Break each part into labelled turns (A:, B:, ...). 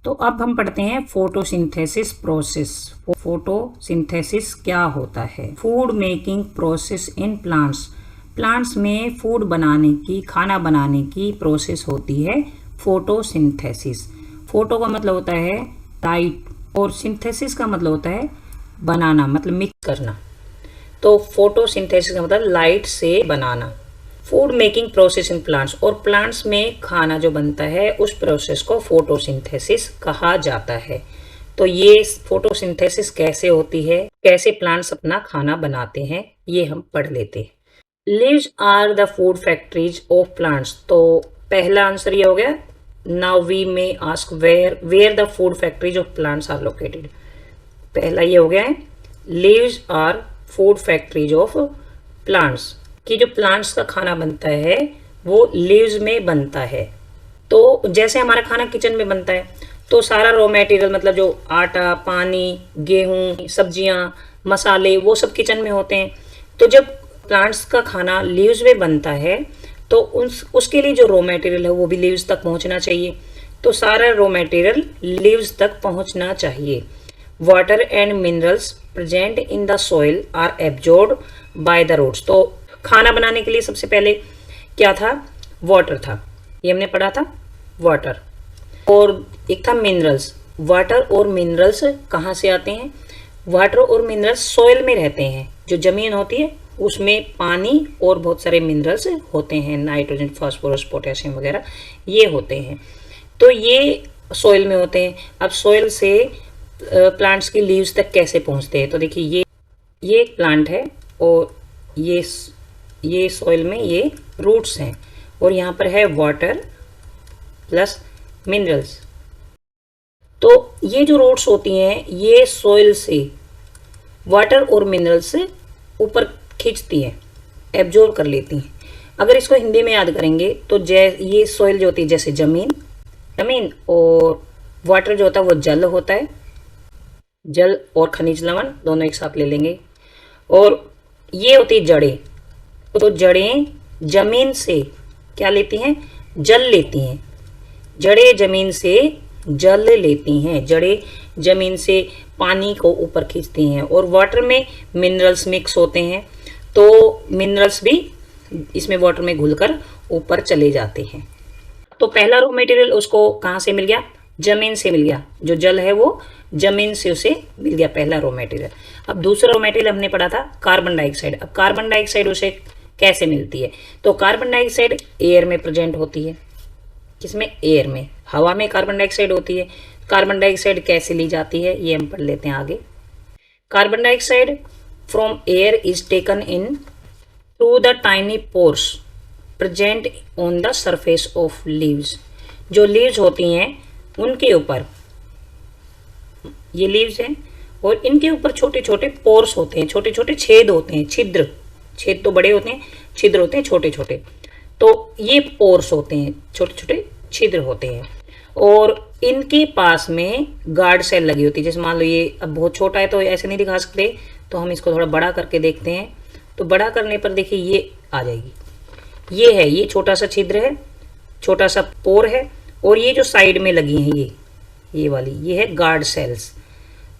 A: तो अब हम पढ़ते हैं फोटोसिंथेसिस प्रोसेस। फोटोसिंथेसिस क्या होता है? Food making process in plants. Plants में फूड बनाने की, खाना बनाने की प्रोसेस होती है फोटोसिंथेसिस। फोटो का मतलब होता है लाइट और सिंथेसिस का मतलब होता है बनाना, मतलब मिक्स करना। तो फोटोसिंथेसिस का मतलब लाइट से बनाना। Food making process in plants, और प्लांट्स में खाना जो बनता है उस प्रोसेस को फोटोसिंथेसिस कहा जाता है। तो ये फोटोसिंथेसिस कैसे होती है, कैसे प्लांट्स अपना खाना बनाते हैं, ये हम पढ़ लेते हैं। Leaves are the food factories of plants. तो पहला आंसर ये हो गया। Now we may ask where the food factories of plants are located. पहला ये हो गया है, leaves are food factories of plants, कि जो प्लांट्स का खाना बनता है वो लीव्स में बनता है। तो जैसे हमारा खाना किचन में बनता है, तो सारा रॉ मटेरियल मतलब जो आटा, पानी, गेहूं, सब्जियां, मसाले, वो सब किचन में होते हैं। तो जब प्लांट्स का खाना लीव्स में बनता है तो उसके लिए जो रॉ मटेरियल है वो भी लीव्स तक पहुंचना चाहिए। तो सारा रॉ मटेरियल लीव्स तक पहुंचना चाहिए। Water and minerals present in the soil are absorbed by the roots. तो खाना बनाने के लिए सबसे पहले क्या था? वाटर था, ये हमने पढ़ा था, वाटर। और एक था मिनरल्स। वाटर और मिनरल्स कहाँ से आते हैं? वाटर और मिनरल्स सॉइल में रहते हैं। जो जमीन होती है उसमें पानी और बहुत सारे मिनरल्स होते हैं, नाइट्रोजन, फास्फोरस, पोटेशियम वगैरह ये होते हैं। तो ये सॉइल में होते हैं। अब सॉइल से प्लांट्स की लीव्स तक कैसे पहुंचते हैं? तो देखिए, ये एक प्लांट है और ये सॉइल में ये रूट्स हैं, और यहाँ पर है वाटर प्लस मिनरल्स। तो ये जो रूट्स होती हैं ये सॉइल से वाटर और मिनरल्स से ऊपर खींचती है, एब्जॉर्ब कर लेती हैं। अगर इसको हिंदी में याद करेंगे तो ये सॉइल जो होती है जैसे जमीन, और वाटर जो होता है वो जल होता है, जल और खनिज लवण दोनों एक साथ ले लेंगे। और ये होती है जड़ें। तो जड़ें जमीन से क्या लेती हैं? जल लेती हैं। जड़ें जमीन से जल लेती हैं। जड़ें जमीन से पानी को ऊपर खींचती हैं। और वाटर में मिनरल्स मिक्स होते हैं, तो मिनरल्स भी इसमें वाटर में घुलकर ऊपर चले जाते हैं। तो पहला रॉ मटेरियल उसको कहाँ से मिल गया? जमीन से मिल गया। जो जल है वो जमीन से उसे मिल गया, पहला रॉ मटेरियल। अब दूसरा रॉ मटेरियल हमने पढ़ा था कार्बन डाइऑक्साइड। अब कार्बन डाइऑक्साइड उसे कैसे मिलती है? तो कार्बन डाइऑक्साइड एयर में प्रेजेंट होती है। किसमें? एयर में, हवा में कार्बन डाइऑक्साइड होती है। कार्बन डाइऑक्साइड कैसे ली जाती है ये हम पढ़ लेते हैं आगे। Carbon dioxide from air is taken in through the tiny pores present on the surface of leaves. जो लीव्स होती हैं उनके ऊपर, ये लीव्स हैं और इनके ऊपर छोटे छोटे पोर्स होते हैं, छोटे छोटे छेद होते हैं। छेद तो बड़े होते हैं, छिद्र होते हैं छोटे छोटे। तो ये पोर्स होते हैं, छोटे छोटे छिद्र होते हैं। और इनके पास में गार्ड सेल लगी होती है। जैसे मान लो ये अब बहुत छोटा है तो ऐसे नहीं दिखा सकते, तो हम इसको थोड़ा बड़ा करके देखते हैं। तो बड़ा करने पर देखिए ये आ जाएगी। ये है, ये छोटा सा छिद्र है, छोटा सा पोर है। और ये जो साइड में लगी हैं ये वाली, ये है गार्ड सेल्स।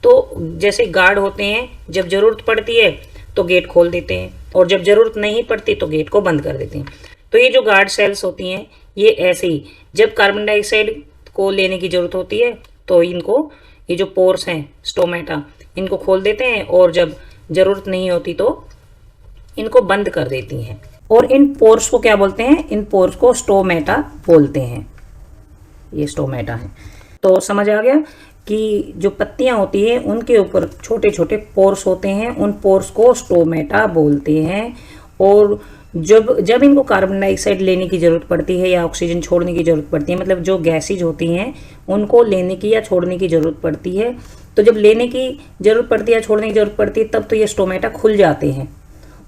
A: तो जैसे गार्ड होते हैं, जब जरूरत पड़ती है तो गेट खोल देते हैं, और जब जरूरत नहीं पड़ती तो गेट को बंद कर देते हैं। तो ये जो गार्ड सेल्स होती हैं ये ऐसे ही, जब कार्बन डाइऑक्साइड को लेने की जरूरत होती है तो इनको, ये जो पोर्स हैं स्टोमेटा, इनको खोल देते हैं, और जब जरूरत नहीं होती तो इनको बंद कर देती हैं। और इन पोर्स को क्या बोलते हैं? इन पोर्स को स्टोमेटा बोलते हैं। ये स्टोमेटा है। तो समझ आ गया कि जो पत्तियां होती है उनके ऊपर छोटे छोटे पोर्स होते हैं, उन पोर्स को स्टोमेटा बोलते हैं। और जब इनको कार्बन डाइऑक्साइड लेने की जरूरत पड़ती है या ऑक्सीजन छोड़ने की जरूरत पड़ती है, मतलब जो गैसेज होती हैं उनको लेने की या छोड़ने की जरूरत पड़ती है, तो जब लेने की जरूरत पड़ती है या छोड़ने की जरूरत पड़ती है तब तो ये स्टोमेटा खुल जाते हैं,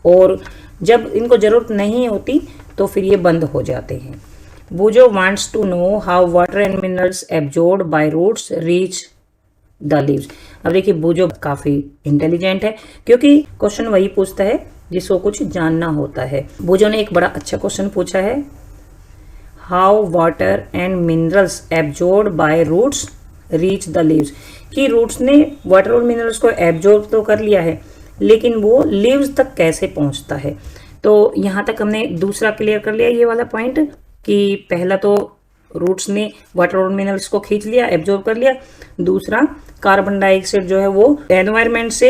A: और जब इनको जरूरत नहीं होती तो फिर ये बंद हो जाते हैं। बूजो wants to know how water and minerals absorbed by roots reach the leaves. अब देखिए बूजो काफी इंटेलिजेंट है, क्योंकि क्वेश्चन वही पूछता है जिसको कुछ जानना होता है। बूजो ने एक बड़ा अच्छा क्वेश्चन पूछा है, how water and minerals absorbed by roots reach the leaves, कि रूट्स ने वाटर और मिनरल्स को एब्जॉर्ब तो कर लिया है, लेकिन वो लीव्स तक कैसे पहुंचता है। तो यहाँ तक हमने दूसरा क्लियर कर लिया ये वाला पॉइंट, कि पहला तो रूट्स ने वाटर और मिनरल्स को खींच लिया, एब्जॉर्ब कर लिया। दूसरा, कार्बन डाइऑक्साइड जो है वो एनवायरनमेंट से,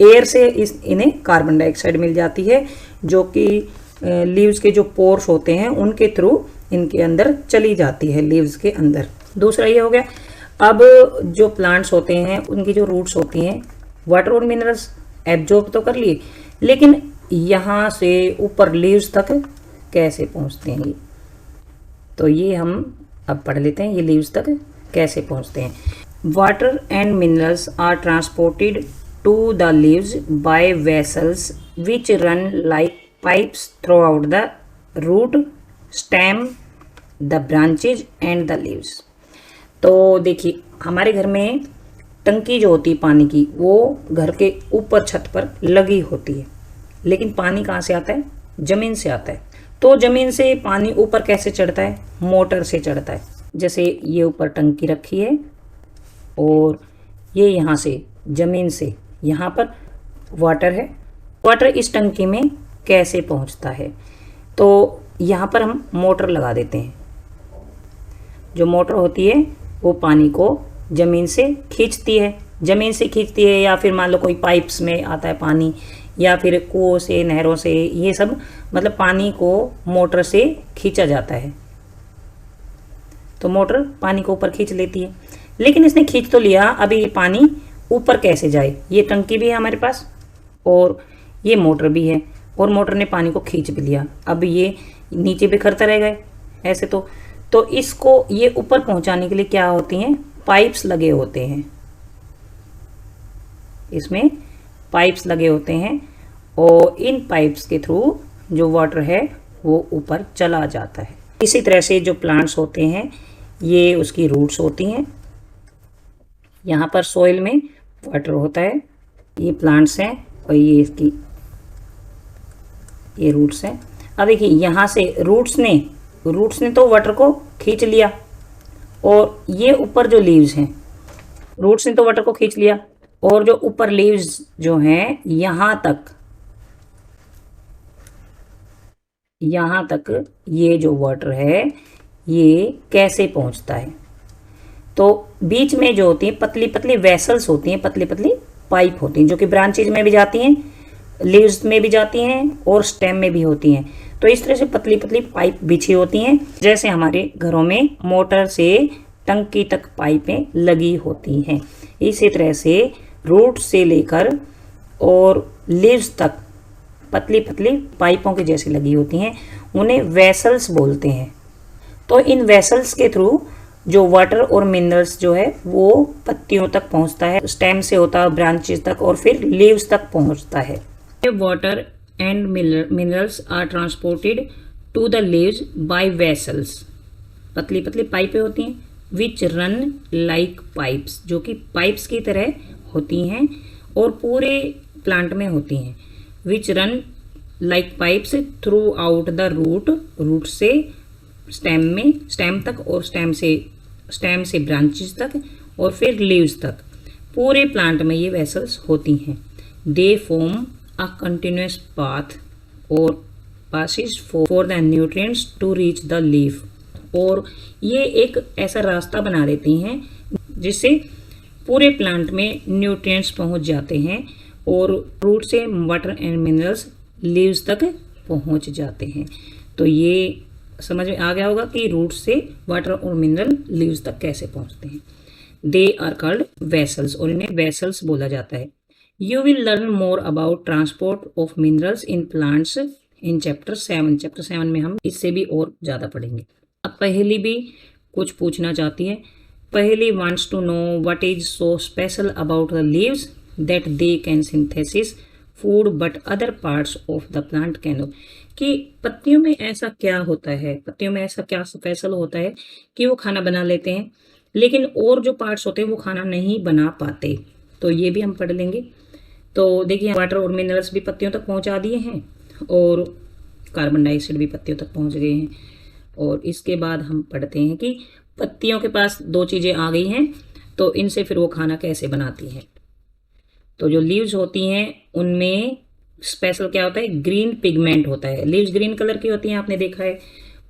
A: एयर से इन्हें कार्बन डाइऑक्साइड मिल जाती है, जो कि लीव्स के जो पोर्स होते हैं उनके थ्रू इनके अंदर चली जाती है, लीव्स के अंदर। दूसरा ये हो गया। अब जो प्लांट्स होते हैं उनकी जो रूट्स होती हैं, वाटर और मिनरल्स एब्जॉर्ब तो कर लिए, लेकिन यहाँ से ऊपर लीव्स तक कैसे पहुँचते हैं, तो ये हम अब पढ़ लेते हैं, ये लीव्स तक कैसे पहुँचते हैं। Water and minerals are transported to the leaves by vessels which run like pipes throughout the root, stem, the branches and the leaves. तो देखिए, हमारे घर में टंकी जो होती है पानी की, वो घर के ऊपर छत पर लगी होती है, लेकिन पानी कहाँ से आता है? जमीन से आता है। तो जमीन से पानी ऊपर कैसे चढ़ता है? मोटर से चढ़ता है। जैसे ये ऊपर टंकी रखी है और ये यहाँ से जमीन से यहाँ पर वाटर है। वाटर इस टंकी में कैसे पहुँचता है? तो यहाँ पर हम मोटर लगा देते हैं। जो मोटर होती है वो पानी को ज़मीन से खींचती है, ज़मीन से खींचती है, या फिर मान लो कोई पाइप्स में आता है पानी, या फिर कुओं से, नहरों से, ये सब मतलब पानी को मोटर से खींचा जाता है। तो मोटर पानी को ऊपर खींच लेती है, लेकिन इसने खींच तो लिया, अभी ये पानी ऊपर कैसे जाए? ये टंकी भी है हमारे पास और ये मोटर भी है, और मोटर ने पानी को खींच भी लिया। अब ये नीचे बिखरता रह गए ऐसे। तो इसको ये ऊपर पहुंचाने के लिए क्या होती हैं? पाइप्स लगे होते हैं, इसमें पाइप्स लगे होते हैं, और इन पाइप्स के थ्रू जो वाटर है वो ऊपर चला जाता है। इसी तरह से जो प्लांट्स होते हैं, ये उसकी रूट्स होती हैं। यहाँ पर सॉइल में वाटर होता है, ये प्लांट्स हैं, और ये इसकी ये रूट्स हैं। अब देखिए, यहाँ से रूट्स ने तो वाटर को खींच लिया, और ये ऊपर जो लीव्स हैं, रूट्स ने तो वाटर को खींच लिया, और जो ऊपर लीव्स जो हैं, यहाँ तक ये जो वाटर है ये कैसे पहुंचता है? तो बीच में जो होती है पतली पतली वेसल्स होती हैं, पतली पतली पाइप होती हैं, जो कि ब्रांचेज में भी जाती हैं, लीव्स में भी जाती हैं, और स्टेम में भी होती हैं। तो इस तरह से पतली पतली पाइप बिछी होती हैं, जैसे हमारे घरों में मोटर से टंकी तक पाइपें लगी होती हैं। इसी तरह से रूट से लेकर और लीव्स तक पतली पतली पाइपों के जैसी लगी होती हैं, उन्हें वेसल्स बोलते हैं। तो इन वेसल्स के थ्रू जो वाटर और मिनरल्स जो है वो पत्तियों तक पहुंचता है, स्टेम से होता है ब्रांचेस तक, और फिर लीव्स तक पहुंचता है। Water and minerals are transported to the leaves by vessels, पतली पतली पाइपें होती हैं, विच रन लाइक पाइप्स, जो कि पाइप्स की तरह होती हैं और पूरे प्लांट में होती हैं। Which run like pipes throughout the root से स्टेम तक, और स्टेम से ब्रांचेस तक, और फिर लीव्स तक। पूरे प्लांट में ये वेसल्स होती हैं। They form a continuous path और passes for the nutrients to reach the leaf, और ये एक ऐसा रास्ता बना देती हैं जिससे पूरे प्लांट में न्यूट्रिएंट्स पहुंच जाते हैं, और रूट से वाटर एंड मिनरल्स लीव्स तक पहुंच जाते हैं। तो ये समझ में आ गया होगा कि रूट से वाटर और मिनरल लीव्स तक कैसे पहुंचते हैं। दे आर कॉल्ड वेसल्स, और इन्हें वेसल्स बोला जाता है। You will learn more about transport of minerals in plants in chapter 7। Chapter 7 में हम इससे भी और ज़्यादा पढ़ेंगे। अब पहेली भी कुछ पूछना चाहती है। Paheli wants to know what is so special about the leaves that they can synthesis food but other parts of the plant can not, कि पत्तियों में ऐसा क्या होता है, पत्तियों में ऐसा क्या स्पेशल होता है कि वो खाना बना लेते हैं, लेकिन और जो पार्ट्स होते हैं वो खाना नहीं बना पाते। तो ये भी हम पढ़ लेंगे। तो देखिए, वाटर और मिनरल्स भी पत्तियों तक पहुंचा दिए हैं, और कार्बन डाइऑक्साइड भी पत्तियों तक पहुंच गए हैं। और इसके बाद हम पढ़ते हैं कि पत्तियों के पास दो चीज़ें आ गई हैं, तो इनसे फिर वो खाना कैसे बनाती हैं। तो जो लीव्स होती हैं उनमें स्पेशल क्या होता है, ग्रीन पिगमेंट होता है। लीव्स ग्रीन कलर की होती हैं, आपने देखा है।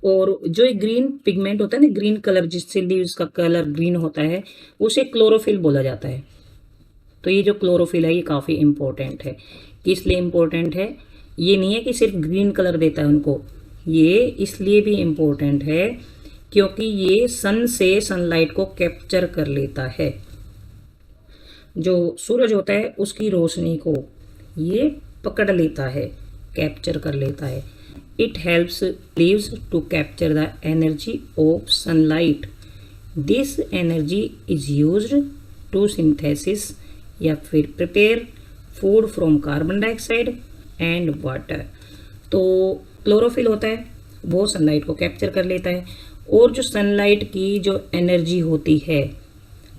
A: और जो एक ग्रीन पिगमेंट होता है ना, ग्रीन कलर, जिससे लीव्स का कलर ग्रीन होता है, उसे क्लोरोफिल बोला जाता है। तो ये जो क्लोरोफिल है ये काफ़ी इंपॉर्टेंट है। किस लिए इंपॉर्टेंट है, ये नहीं है कि सिर्फ ग्रीन कलर देता है उनको, ये इसलिए भी इम्पोर्टेंट है क्योंकि ये सन से सनलाइट को कैप्चर कर लेता है। जो सूरज होता है उसकी रोशनी को ये पकड़ लेता है, कैप्चर कर लेता है। It helps leaves to capture the energy of sunlight. This energy is used to synthesis या फिर prepare food from carbon dioxide and water. तो क्लोरोफिल होता है वो सनलाइट को कैप्चर कर लेता है, और जो सनलाइट की जो एनर्जी होती है,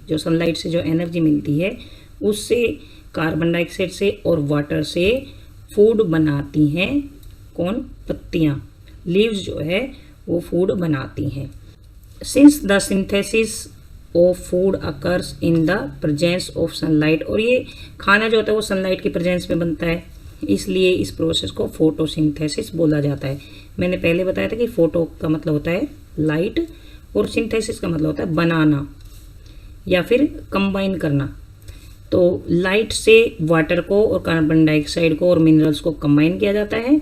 A: जो सनलाइट से जो एनर्जी मिलती है, उससे कार्बन डाइऑक्साइड से और वाटर से फूड बनाती हैं। कौन, पत्तियाँ, लीव्स जो है वो फूड बनाती हैं। Since the synthesis of food occurs in the presence of sunlight, और ये खाना जो होता है वो सनलाइट की प्रेजेंस में बनता है, इसलिए इस प्रोसेस को फोटोसिंथेसिस बोला जाता है। मैंने पहले बताया था कि फोटो का मतलब होता है लाइट और सिंथेसिस का मतलब होता है बनाना या फिर कंबाइन करना। तो लाइट से वाटर को और कार्बन डाइऑक्साइड को और मिनरल्स को कंबाइन किया जाता है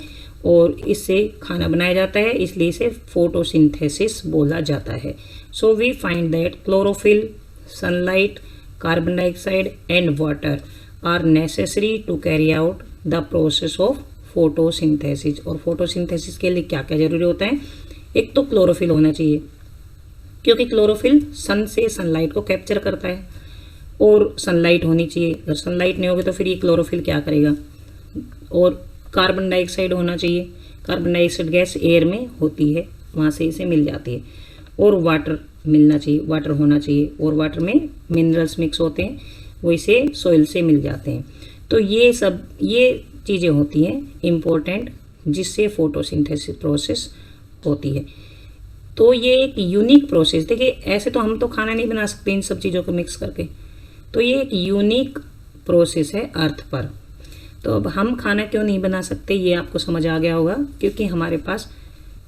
A: और इससे खाना बनाया जाता है, इसलिए इसे फोटोसिंथेसिस बोला जाता है। So we find that chlorophyll, sunlight, carbon dioxide and water are necessary to carry out the process of photosynthesis. और फोटोसिंथेसिस के लिए क्या क्या जरूरी होता है, एक तो क्लोरोफिल होना चाहिए क्योंकि क्लोरोफिल सन से सनलाइट को कैप्चर करता है, और सनलाइट होनी चाहिए। अगर सनलाइट नहीं होगी तो फिर ये क्लोरोफिल क्या करेगा। और कार्बन डाइऑक्साइड होना चाहिए, कार्बन डाइऑक्साइड गैस एयर में होती है, वहाँ से इसे मिल जाती है। और वाटर मिलना चाहिए, वाटर होना चाहिए, और वाटर में मिनरल्स मिक्स होते हैं, वो इसे सॉइल से मिल जाते हैं। तो ये सब ये चीज़ें होती हैं इम्पोर्टेंट, जिससे फोटोसिंथेसिस प्रोसेस होती है। तो ये एक यूनिक प्रोसेस, देखिए ऐसे तो हम तो खाना नहीं बना सकते इन सब चीज़ों को मिक्स करके, तो ये एक यूनिक प्रोसेस है अर्थ पर। तो अब हम खाना क्यों नहीं बना सकते ये आपको समझ आ गया होगा, क्योंकि हमारे पास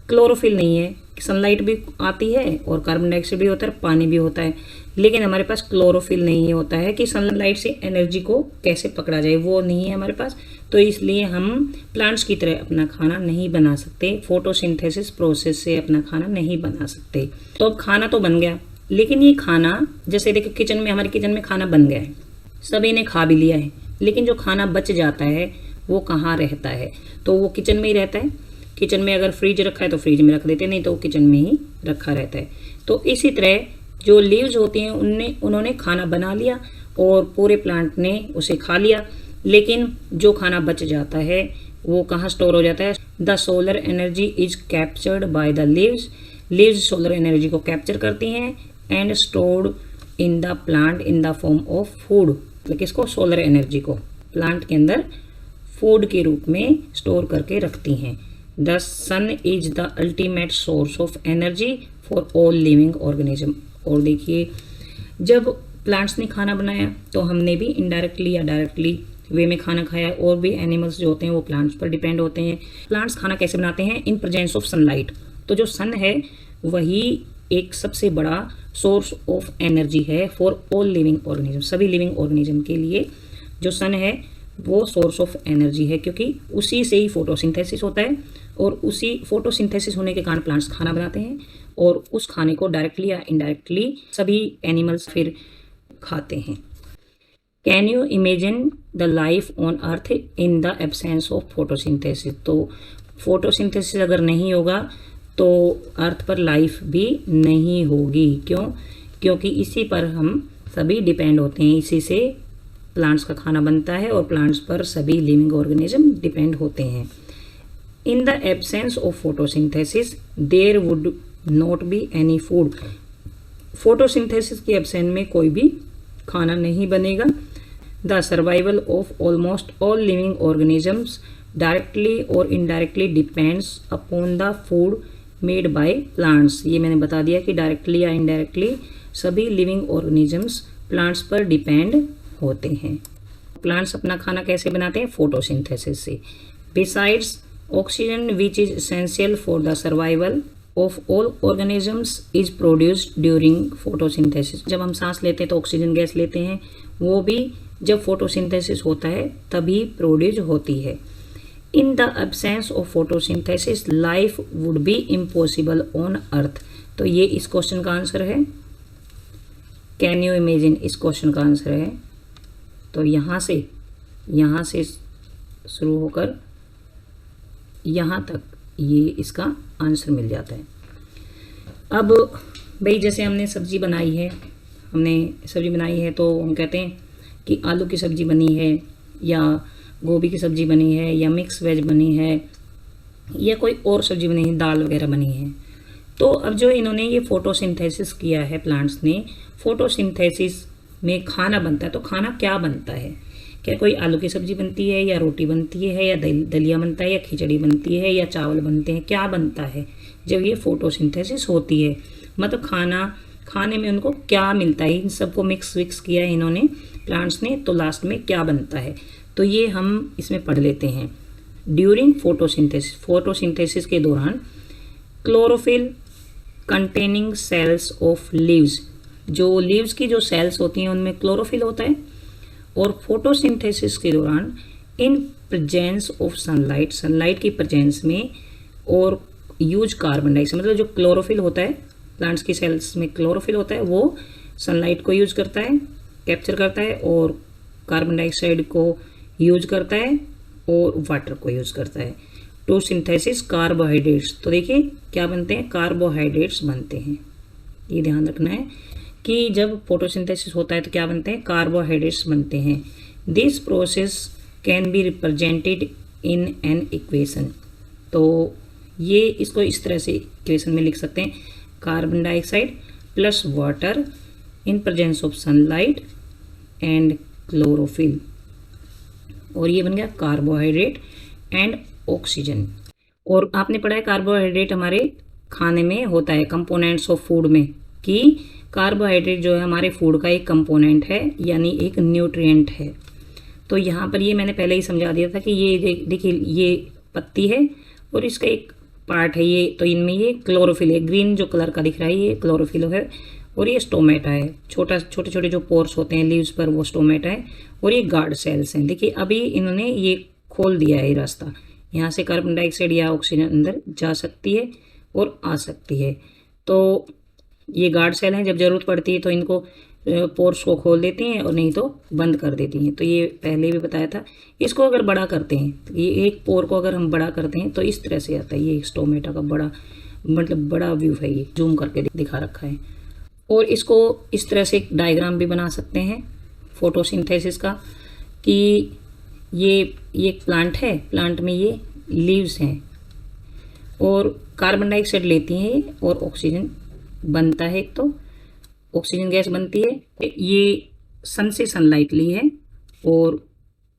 A: क्लोरोफिल नहीं है। सनलाइट भी आती है और कार्बन डाइऑक्साइड भी होता है, पानी भी होता है, लेकिन हमारे पास क्लोरोफिल नहीं होता है कि सनलाइट से एनर्जी को कैसे पकड़ा जाए, वो नहीं है हमारे पास। तो इसलिए हम प्लांट्स की तरह अपना खाना नहीं बना सकते, फोटोसिंथेसिस प्रोसेस से अपना खाना नहीं बना सकते। तो अब खाना तो बन गया, लेकिन ये खाना, जैसे देखो किचन में, हमारे किचन में खाना बन गया है, सभी ने खा भी लिया है, लेकिन जो खाना बच जाता है वो कहाँ रहता है, तो वो किचन में ही रहता है। किचन में अगर फ्रिज रखा है तो फ्रिज में रख देते हैं, नहीं तो वो किचन में ही रखा रहता है। तो इसी तरह जो लीव्स होती हैं उन्होंने खाना बना लिया और पूरे प्लांट ने उसे खा लिया, लेकिन जो खाना बच जाता है वो कहाँ स्टोर हो जाता है। The solar energy is captured by the leaves. Leaves solar energy को कैप्चर करती हैं and stored in the plant in the form of food. मतलब किसको, सोलर एनर्जी को प्लांट के अंदर फूड के रूप में स्टोर करके रखती हैं। The sun is the ultimate source of energy for all living organism. और देखिए, जब प्लांट्स ने खाना बनाया तो हमने भी इनडायरेक्टली या डायरेक्टली वे में खाना खाया, और भी एनिमल्स जो होते हैं वो प्लांट्स पर डिपेंड होते हैं। प्लांट्स खाना कैसे बनाते हैं, इन प्रेजेंस ऑफ सनलाइट। तो जो सन है वही एक सबसे बड़ा सोर्स ऑफ एनर्जी है फॉर ऑल लिविंग ऑर्गेनिज्म। सभी लिविंग ऑर्गेनिज्म के लिए जो सन है वो सोर्स ऑफ एनर्जी है, क्योंकि उसी से ही फोटोसिंथेसिस होता है, और उसी फोटोसिंथेसिस होने के कारण प्लांट्स खाना बनाते हैं, और उस खाने को डायरेक्टली या इनडायरेक्टली सभी एनिमल्स फिर खाते हैं। Can you imagine the life on earth in the absence of photosynthesis. तो फोटोसिंथेसिस अगर नहीं होगा तो अर्थ पर लाइफ भी नहीं होगी। क्यों, क्योंकि इसी पर हम सभी डिपेंड होते हैं, इसी से प्लांट्स का खाना बनता है और प्लांट्स पर सभी लिविंग ऑर्गेनिज्म डिपेंड होते हैं। In the absence of photosynthesis there would not be any food. Photosynthesis के एब्सेंस में कोई भी खाना नहीं बनेगा। The survival of almost all living organisms directly और indirectly depends upon the food made by plants. ये मैंने बता दिया कि डायरेक्टली या इनडायरेक्टली सभी लिविंग ऑर्गेनिजम्स प्लांट्स पर डिपेंड होते हैं। प्लांट्स अपना खाना कैसे बनाते हैं? फोटोसिंथेसिस से। Besides oxygen which is essential for the survival of all organisms is produced during photosynthesis. जब हम सांस लेते हैं तो ऑक्सीजन गैस लेते हैं, वो भी जब फोटोसिंथेसिस होता है तभी प्रोड्यूस होती है। इन the absence of photosynthesis life would be impossible on earth. तो ये इस क्वेश्चन का आंसर है। कैन यू इमेजिन, इस क्वेश्चन का आंसर है। तो यहाँ से शुरू होकर यहाँ तक ये इसका आंसर मिल जाता है। अब भाई जैसे हमने सब्जी बनाई है तो हम कहते हैं कि आलू की सब्जी बनी है या गोभी की सब्जी बनी है या मिक्स वेज बनी है या कोई और सब्जी बनी है, दाल वगैरह बनी है। तो अब जो इन्होंने ये फोटोसिंथेसिस किया है प्लांट्स ने, फोटोसिंथेसिस में खाना बनता है। तो खाना क्या बनता है? क्या कोई आलू की सब्जी बनती है या रोटी बनती है या दलिया बनता है या खिचड़ी बनती है या चावल बनते हैं? क्या बनता है जब ये फोटोसिंथेसिस होती है? मतलब खाने में उनको क्या मिलता है? इन सबको मिक्स किया है इन्होंने प्लांट्स ने, तो लास्ट में क्या बनता है? तो ये हम इसमें पढ़ लेते हैं। ड्यूरिंग फोटोसिंथेसिस के दौरान chlorophyll containing cells of leaves, जो लीव्स की जो सेल्स होती हैं उनमें क्लोरोफिल होता है। और फोटोसिंथेसिस के दौरान इन प्रेजेंस ऑफ सनलाइट की प्रेजेंस में और यूज कार्बन डाइऑक्साइड, मतलब जो क्लोरोफिल होता है प्लांट्स की सेल्स में क्लोरोफिल होता है वो सनलाइट को यूज करता है, कैप्चर करता है और कार्बन डाइऑक्साइड को यूज करता है और वाटर को यूज करता है टू सिंथेसिस कार्बोहाइड्रेट्स। तो देखिए क्या बनते हैं? कार्बोहाइड्रेट्स बनते हैं। ये ध्यान रखना है कि जब फोटोसिंथेसिस होता है तो क्या बनते हैं? कार्बोहाइड्रेट्स बनते हैं। This process can be represented in an equation. तो ये इसको इस तरह से इक्वेशन में लिख सकते हैं, carbon dioxide plus water in presence of sunlight and chlorophyll, और ये बन गया कार्बोहाइड्रेट एंड ऑक्सीजन। और आपने पढ़ा है कार्बोहाइड्रेट हमारे खाने में होता है, कंपोनेंट्स ऑफ फूड में, कि कार्बोहाइड्रेट जो है हमारे फूड का एक कंपोनेंट है, यानी एक न्यूट्रिएंट है। तो यहाँ पर ये मैंने पहले ही समझा दिया था कि ये देखिए ये पत्ती है और इसका एक पार्ट है ये, तो इनमें ये क्लोरोफिल है, ग्रीन जो कलर का दिख रहा है ये क्लोरोफिल है, और ये स्टोमेटा है, छोटे छोटे जो पोर्स होते हैं लीव्स पर वो स्टोमेटा है, और ये गार्ड सेल्स हैं। देखिए अभी इन्होंने ये खोल दिया है ये रास्ता, यहाँ से कार्बन डाइऑक्साइड या ऑक्सीजन अंदर जा सकती है और आ सकती है। तो ये गार्ड सेल हैं, जब ज़रूरत पड़ती है तो इनको पोर्स को खोल देती हैं और नहीं तो बंद कर देती हैं। तो ये पहले भी बताया था। इसको अगर बड़ा करते हैं तो ये एक पोर को अगर हम बड़ा करते हैं तो इस तरह से आता है। ये स्टोमेटा का बड़ा मतलब बड़ा व्यू है, ये जूम करके दिखा रखा है। और इसको इस तरह से एक डायग्राम भी बना सकते हैं फोटोसिंथेसिस का, कि ये एक प्लांट है, प्लांट में ये लीव्स हैं और कार्बन डाइऑक्साइड लेती हैं और ऑक्सीजन बनता है, एक तो ऑक्सीजन गैस बनती है। ये सन से सनलाइट ली है और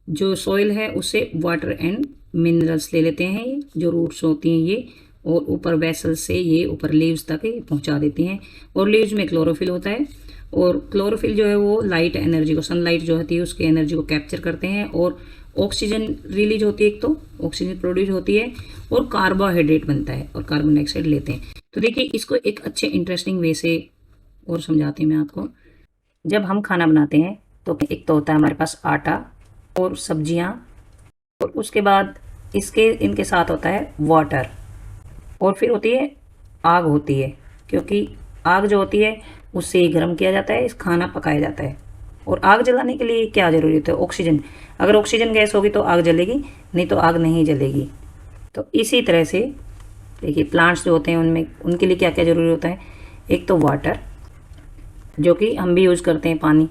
A: जो सॉइल है उससे वाटर एंड मिनरल्स ले लेते हैं, ये जो रूट्स होती हैं ये, और ऊपर वेसल से ये ऊपर लीव्स तक पहुंचा देती हैं। और लीव्स में क्लोरोफिल होता है, और क्लोरोफिल जो है वो लाइट एनर्जी को, सनलाइट जो होती है उसकी एनर्जी को कैप्चर करते हैं, और ऑक्सीजन रिलीज होती है, एक तो ऑक्सीजन प्रोड्यूस होती है और कार्बोहाइड्रेट बनता है और कार्बन डाइऑक्साइड लेते हैं। तो देखिए इसको एक अच्छे इंटरेस्टिंग वे से और समझाती हूँ मैं आपको। जब हम खाना बनाते हैं तो एक तो होता है हमारे पास आटा और सब्जियाँ, और उसके बाद इनके साथ होता है वाटर, और फिर होती है आग होती है, क्योंकि आग जो होती है उससे गर्म किया जाता है, इस खाना पकाया जाता है। और आग जलाने के लिए क्या ज़रूरत है? ऑक्सीजन। अगर ऑक्सीजन गैस होगी तो आग जलेगी, नहीं तो आग नहीं जलेगी। तो इसी तरह से देखिए प्लांट्स जो होते हैं उनमें उनके लिए क्या क्या ज़रूरी होता है? एक तो वाटर, जो कि हम भी यूज़ करते हैं पानी,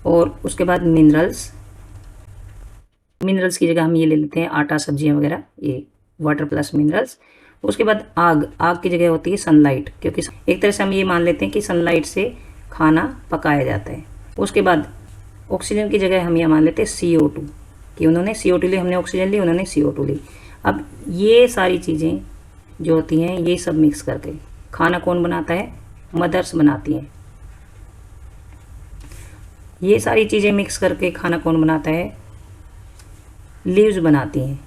A: और उसके बाद मिनरल्स की जगह हम ये ले लेते हैं आटा सब्जियां वगैरह, ये वाटर प्लस मिनरल्स। उसके बाद आग की जगह होती है सनलाइट, क्योंकि एक तरह से हम ये मान लेते हैं कि सनलाइट से खाना पकाया जाता है। उसके बाद ऑक्सीजन की जगह हम ये मान लेते हैं CO2, कि उन्होंने CO2 ली, हमने ऑक्सीजन ली, उन्होंने CO2 ली। अब ये सारी चीज़ें जो होती हैं ये सब मिक्स करके खाना कौन बनाता है? मदर्स बनाती हैं। ये सारी चीज़ें मिक्स करके खाना कौन बनाता है? लीव्स बनाती हैं।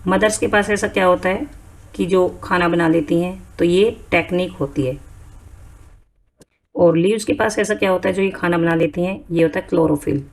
A: मदर्स के पास ऐसा क्या होता है कि जो खाना बना लेती हैं, तो ये टेक्निक होती है। और लीव्स के पास ऐसा क्या होता है जो ये खाना बना लेती हैं, ये होता है क्लोरोफिल।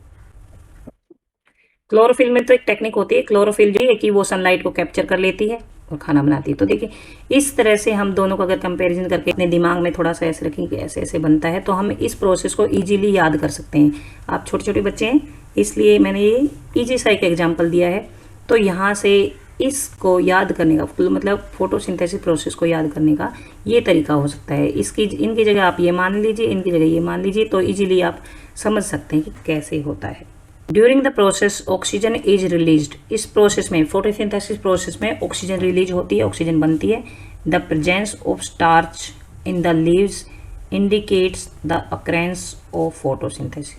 A: क्लोरोफिल में तो एक टेक्निक होती है, क्लोरोफिल जो है कि वो सनलाइट को कैप्चर कर लेती है और खाना बनाती है। तो देखिए इस तरह से हम दोनों का अगर कंपैरिजन करके अपने दिमाग में थोड़ा सा ऐसे रखें कि ऐसे ऐसे बनता है, तो हम इस प्रोसेस को इजीली याद कर सकते हैं। आप छोटे छोटे बच्चे हैं, इसलिए मैंने ये ईजी सा एक एग्जाम्पल दिया है। तो यहाँ से इसको याद करने का मतलब फोटोसिंथेसिस प्रोसेस को याद करने का ये तरीका हो सकता है। इनकी जगह आप ये मान लीजिए, इनकी जगह ये मान लीजिए, तो इजीली आप समझ सकते हैं कि कैसे होता है। During the process oxygen is released. इस प्रोसेस में, फोटोसिंथेसिस प्रोसेस में ऑक्सीजन रिलीज होती है, ऑक्सीजन बनती है। The presence of starch in the leaves indicates the occurrence of photosynthesis.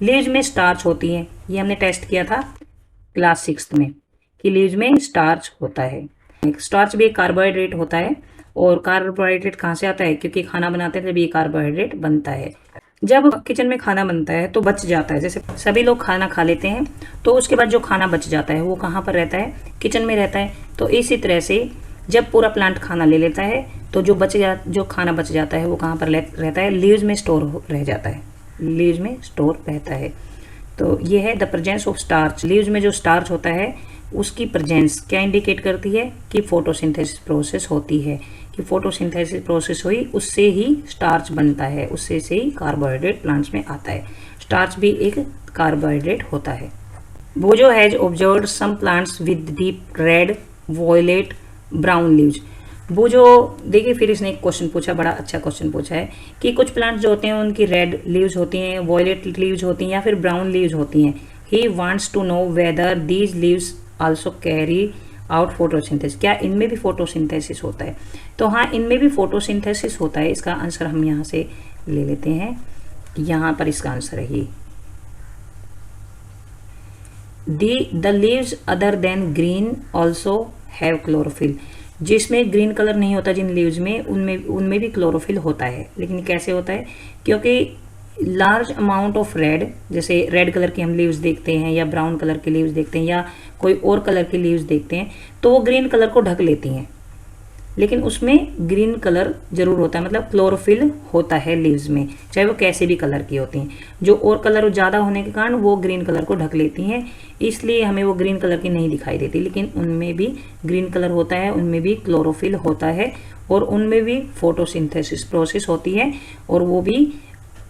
A: Leaves में स्टार्च होती है, ये हमने टेस्ट किया था क्लास 6 में कि लीव्स में स्टार्च होता है। स्टार्च भी एक कार्बोहाइड्रेट होता है, और कार्बोहाइड्रेट कहाँ से आता है? क्योंकि खाना बनाते हैं तब ये कार्बोहाइड्रेट बनता है। जब किचन में खाना बनता है तो बच जाता है, जैसे सभी लोग खाना खा लेते हैं, तो उसके बाद जो खाना बच जाता है वो कहाँ पर रहता है? किचन में रहता है। तो इसी तरह से जब पूरा प्लांट खाना ले लेता है, तो जो खाना बच जाता है वो कहाँ पर रहता है? लीव्स में स्टोर रह जाता है, लीव्स में स्टोर रहता है। तो ये है the presence of starch. Leaves में जो स्टार्च होता है उसकी प्रेजेंस क्या इंडिकेट करती है? कि फोटोसिंथेसिस प्रोसेस होती है, कि फोटोसिंथेसिस प्रोसेस हुई, उससे ही स्टार्च बनता है, उससे से ही कार्बोहाइड्रेट प्लांट्स में आता है। स्टार्च भी एक कार्बोहाइड्रेट होता है। Boojho has observed some plants with deep red, violet, brown leaves. Boojho देखिए, फिर इसने एक क्वेश्चन पूछा, बड़ा अच्छा क्वेश्चन पूछा है कि कुछ प्लांट्स जो होते हैं उनकी रेड लीव्स होती हैं, वॉयलेट लीव्स होती हैं, या फिर ब्राउन लीव्स होती हैं। He wants to know whether these leaves also carry out photosynthesis. क्या इनमें भी फोटोसिंथेसिस होता है? तो हाँ, इनमें भी फोटोसिंथेसिस होता है। इसका आंसर हम यहाँ से ले लेते हैं, यहाँ पर इसका आंसर है ये। The leaves other than green also have chlorophyll. जिसमें ग्रीन कलर नहीं होता जिन लीव्स में, उनमें भी क्लोरोफिल होता है। लेकिन कैसे होता है? क्योंकि लार्ज अमाउंट ऑफ रेड, जैसे रेड कलर की हम लीव्स देखते हैं, या ब्राउन कलर की लीव्स देखते हैं, या कोई और कलर की लीव्स देखते हैं, तो वो ग्रीन कलर को ढक लेती हैं। लेकिन उसमें ग्रीन कलर जरूर होता है, मतलब क्लोरोफिल होता है लीव्स में, चाहे वो कैसे भी कलर की होती हैं। जो और कलर ज़्यादा होने के कारण वो ग्रीन कलर को ढक लेती हैं, इसलिए हमें वो ग्रीन कलर की नहीं दिखाई देती। लेकिन उनमें भी ग्रीन कलर होता है, उनमें भी क्लोरोफिल होता है, और उनमें भी फोटोसिंथेसिस प्रोसेस होती है, और वो भी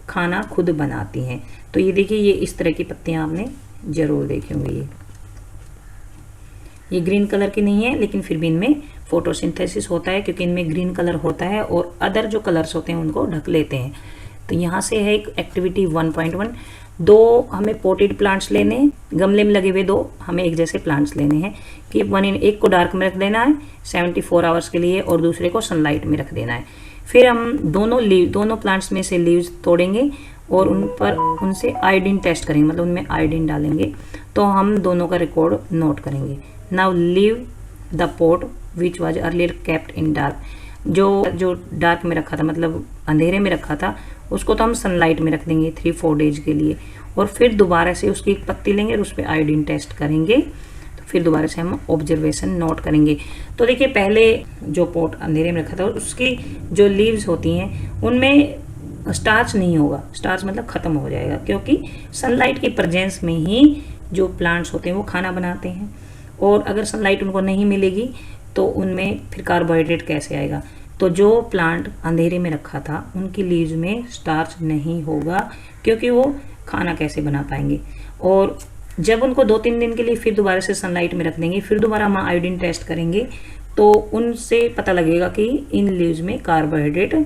A: खाना खुद बनाती हैं। तो ये देखिए, ये इस तरह की पत्तियां आपने जरूर देखी होंगी। ये ग्रीन कलर की नहीं है, लेकिन फिर भी इनमें फोटोसिंथेसिस होता है, क्योंकि इनमें ग्रीन कलर होता है और अदर जो कलर्स होते हैं उनको ढक लेते हैं। तो यहाँ से है एक एक्टिविटी 1.1। दो हमें पोटेड प्लांट्स लेने हैं, गमले में लगे हुए दो हमें एक जैसे प्लांट्स लेने हैं, कि एक को डार्क में रख देना है 74 आवर्स के लिए, और दूसरे को सनलाइट में रख देना है। फिर हम दोनों प्लांट्स में से लीव्स तोड़ेंगे और उनसे आयोडीन टेस्ट करेंगे, मतलब उनमें आयोडीन डालेंगे, तो हम दोनों का रिकॉर्ड नोट करेंगे। Now leave the pot which was earlier kept in dark. जो डार्क में रखा था, मतलब अंधेरे में रखा था, उसको तो हम सनलाइट में रख देंगे 3-4 डेज के लिए, और फिर दोबारा से उसकी एक पत्ती लेंगे और उस पर आयोडीन टेस्ट करेंगे। तो फिर दोबारा से हम ऑब्जर्वेशन नोट करेंगे। तो देखिए, पहले जो पॉट अंधेरे में रखा था उसकी जो लीव्स होती हैं उनमें स्टार्च नहीं होगा, स्टार्च मतलब खत्म हो जाएगा, क्योंकि सनलाइट की प्रेजेंस में ही जो प्लांट्स होते हैं वो खाना बनाते हैं, और अगर सनलाइट उनको नहीं मिलेगी तो उनमें फिर कार्बोहाइड्रेट कैसे आएगा? तो जो प्लांट अंधेरे में रखा था उनकी लीव्स में स्टार्च नहीं होगा, क्योंकि वो खाना कैसे बना पाएंगे। और जब उनको 2-3 दिन के लिए फिर दोबारा से सनलाइट में रख देंगे, फिर दोबारा हम आयोडीन टेस्ट करेंगे, तो उनसे पता लगेगा कि इन लीव्स में कार्बोहाइड्रेट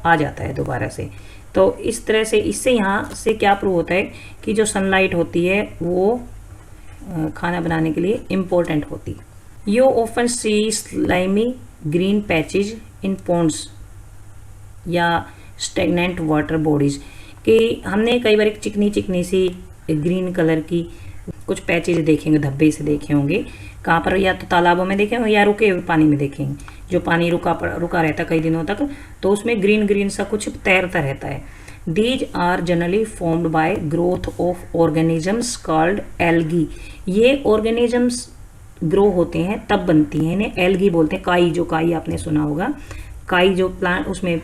A: आ जाता है दोबारा से। तो इस तरह से इससे यहाँ से क्या प्रूव होता है कि जो सनलाइट होती है वो खाना बनाने के लिए इम्पोर्टेंट होती है। You often see slimy green patches in ponds या स्टेगनेंट वाटर बॉडीज, कि हमने कई बार एक चिकनी चिकनी सी ग्रीन कलर की कुछ पैचेज देखेंगे, धब्बे से देखे होंगे, कहाँ पर? या तो तालाबों में देखे होंगे या रुके हुए पानी में देखेंगे, जो पानी रुका रहता कई दिनों तक, तो उसमें ग्रीन ग्रीन सा कुछ तैरता रहता है। These are generally formed by growth of organisms called algae. ये ऑर्गेनिजम्स ग्रो होते हैं तब बनती हैं, इन्हें एल्गी बोलते हैं। काई, जो काई आपने सुना होगा, काई जो प्लांट उसमें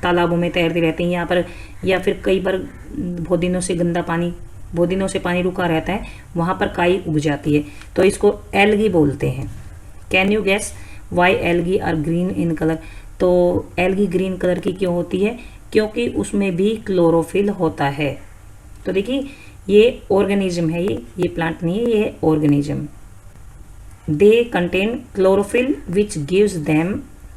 A: तालाबों में तैरती रहती हैं यहाँ पर, या फिर कई बार बहुत दिनों से गंदा पानी, बहुत दिनों से पानी रुका रहता है, वहाँ पर काई उग जाती है, तो इसको एल्गी बोलते हैं। Can you guess why algae are green in colour? तो एल्गी ग्रीन कलर की क्यों होती है? क्योंकि उसमें भी क्लोरोफिल होता है। तो देखिए ये ऑर्गेनिज्म है, ये प्लांट नहीं है, ये है organism. They contain chlorophyll which gives them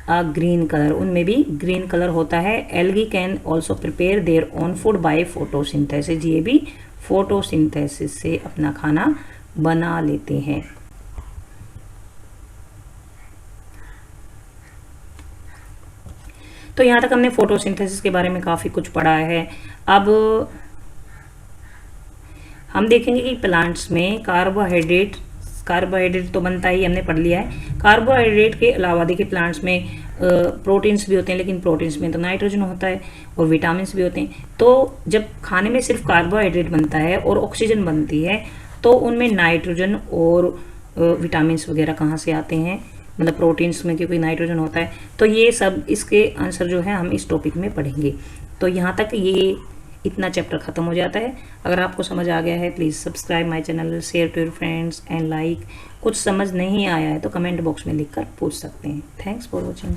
A: a green colour, उनमें भी ग्रीन कलर होता है। Algae can also prepare their own food by photosynthesis, ये भी फोटोसिंथेसिस से अपना खाना बना लेते हैं। तो यहाँ तक हमने फोटोसिंथेसिस के बारे में काफ़ी कुछ पढ़ा है। अब हम देखेंगे कि प्लांट्स में कार्बोहाइड्रेट तो बनता ही, हमने पढ़ लिया है। कार्बोहाइड्रेट के अलावा देखिए प्लांट्स में प्रोटीन्स भी होते हैं, लेकिन प्रोटीन्स में तो नाइट्रोजन होता है, और विटामिन भी होते हैं। तो जब खाने में सिर्फ कार्बोहाइड्रेट बनता है और ऑक्सीजन बनती है, तो उनमें नाइट्रोजन और विटामिन वगैरह कहाँ से आते हैं? मतलब प्रोटीन्स में क्योंकि नाइट्रोजन होता है। तो ये सब इसके आंसर जो है हम इस टॉपिक में पढ़ेंगे। तो यहाँ तक ये इतना चैप्टर खत्म हो जाता है। अगर आपको समझ आ गया है, please subscribe my channel, share to your friends and like. कुछ समझ नहीं आया है तो कमेंट बॉक्स में लिखकर पूछ सकते हैं। Thanks for watching.